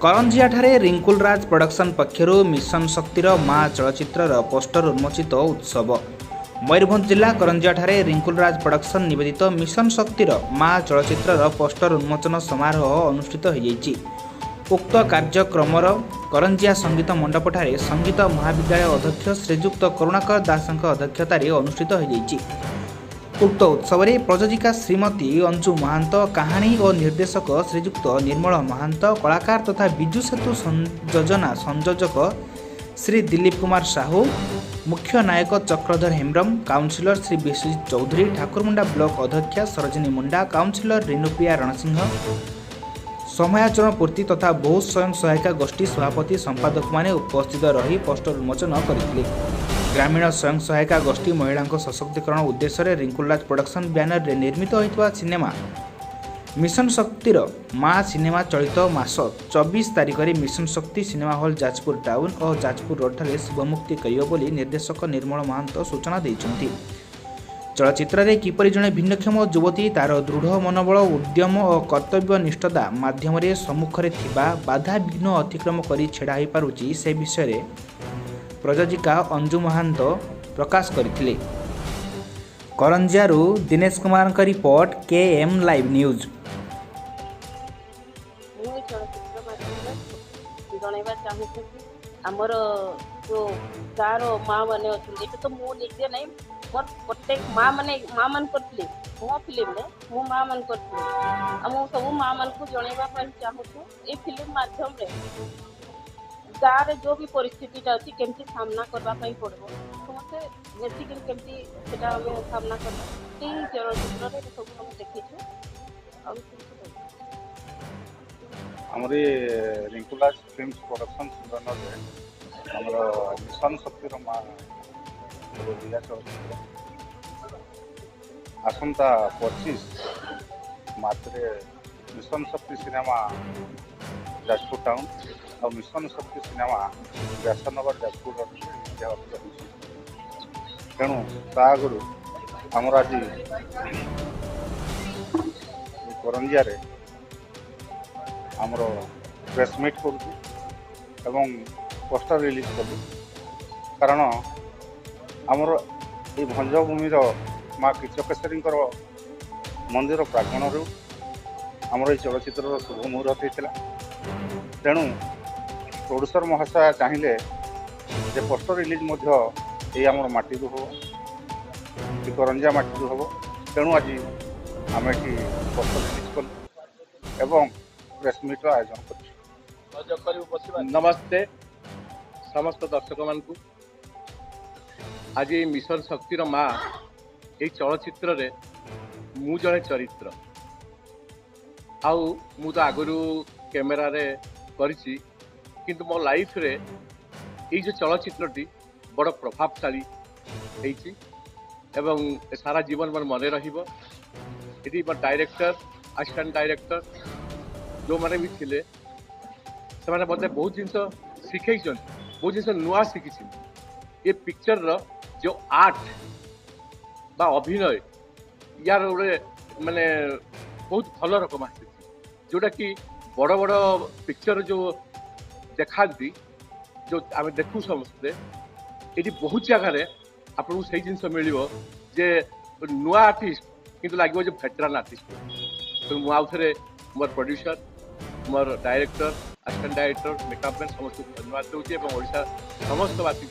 करंजिया ठारे रिंकुल राज production पक्षर mission शक्तिर माँ चलचित्रर poster उन्मोचित उत्सव। मयूरभंज जिला करंजिया ठारे रिंकुल राज प्रोडक्शन निवेदित मिशन शक्तिर माँ चलचित्रर पोस्टर उन्मोचन समारोह अनुष्ठित होइछि। उक्त कार्यक्रमर करंजिया संगीत मंडपठारे संगीत महाविद्यालय अध्यक्ष श्रीजुक्त करुणाकर दासଙ୍କ अध्यक्षतार अनुष्ठित होइछि। उक्त उत्सव में प्रयोजिका श्रीमती अंजु महांत, कहानी और निर्देशक श्रीजुक्त निर्मल महांत, कलाकार तथा विजु सेतु योजना संयोजक श्री दिलीप कुमार साहू, मुख्य नायक चक्रधर हेम्ब्रम, काउंसिलर श्री विश्वजीत चौधरी, ठाकुरमुंडा ब्लॉक अध्यक्षा सरोजिनी मुंडा, काउंसिलर रेणुप्रिया रणसिंह, समयाचरण पूर्ति तथा बहु स्वयं सहायिका गोष्ठी सभापति संपादक माने उपस्थित रही पोस्टर उन्मोचन करथिले। ग्रामीण स्वयं सहायिका गोष्ठी महिला सशक्तिकरण उद्देश्य रिंकुल राज प्रोडक्शन बैनर रे निर्मित होइतवा सिनेमा मिशन शक्तिर माँ सिनेमा चलित मास 24 तारिख में मिशन शक्ति सिनेमा हॉल जाजपुर टाउन और जाजपुर रोड ठारे शुभमुक्ति करियो बोली निर्देशक निर्मल महांत सूचना दैछन्ति। चलचित्र रे किपरि जणे भिन्नक्षम युवती तार दृढ़ मनोबल, उद्यम और कर्तव्य निष्ठता माध्यम सम्मुख में थिबा बाधा विघ्न अतिक्रम करी छेड़ा हो पारुछि से विषय रे प्रयोजिका अंजु महांत प्रकाश करथिले। करंजियारू दिनेश कुमार का रिपोर्ट केएम लाइव न्यूज। जनवा चाहूँ आमर जो गाँव माँ मैंने अच्छे तो मुझे नहीं मोर प्रत्येक माँ मैंने माँ मान करते मो फिल्म में मु माँ मान करते सब माँ मान को जनवाई चाहूँ ये फिल्म माध्यम गाँव जो भी परिस्थिति अच्छी केमती सामना करने पड़ो समस्ते बेसिक केमती सामना करना चलचित्र सब हम देखीचु। आमर रिंकुल राज फिल्म प्रोडक्शन बैनर आमर मिशन शक्तिर माँ चलचित्र आसंता 25 मार्च मिशन शक्ति सिनेमा जाजपुर टाउन और मिशन शक्ति सिनेमा व्यासनगर जाजपुर तेणु ता आगु आमर आज करंजिया आमर प्रेस मीट करूँ पोस्टर रिलीज कलु कारण आमर ये भंजभूमिर माँ किचकेश्वरी मंदिर प्रांगण आमर ये चलचित्र शुभ मुहूर्त होता तेणु प्रोड्यूसर महाशय चाहिए जे पोस्टर रिलीज ये आमर माटी हो करंजिया माटी हम तेणु आज आम ये पोस्टर रिलीज कलु एवं प्रेस मीटर आयोजन कर। नमस्ते समस्त दर्शक मान आज मिशन शक्तिर माँ ये चलचित्र रे मु जड़े चरित्र आउ मु तो आगु कैमेरा रे करिछि किंतु मो लाइफ रे ये जो चलचित्रटी बड़ प्रभावशाली होइछि एवं सारा जीवन मन मने रहिबो। एटी डायरेक्टर असिस्टेंट डायरेक्टर जो मैंने भी थिले से मैंने मत बहुत जिन शिखई बहुत जिन नुआ शिखी ये पिक्चर रो जो आर्ट बा अभिनय यार गोटे माने बहुत भल रकम आसी जोटा कि बड़ बड़ पिक्चर जो देखाती जो आम देखू समस्ते ये बहुत जगह आपको से जिन मिल जे नुआ आर्टिस्ट किंतु लगे जो भेटरान आर्टिस्ट तो मुझे मोर प्रोड्यूसर मोर director assistant director makeup man समस्त धन्यवाद दूसरी और ओडिशा समस्त वासी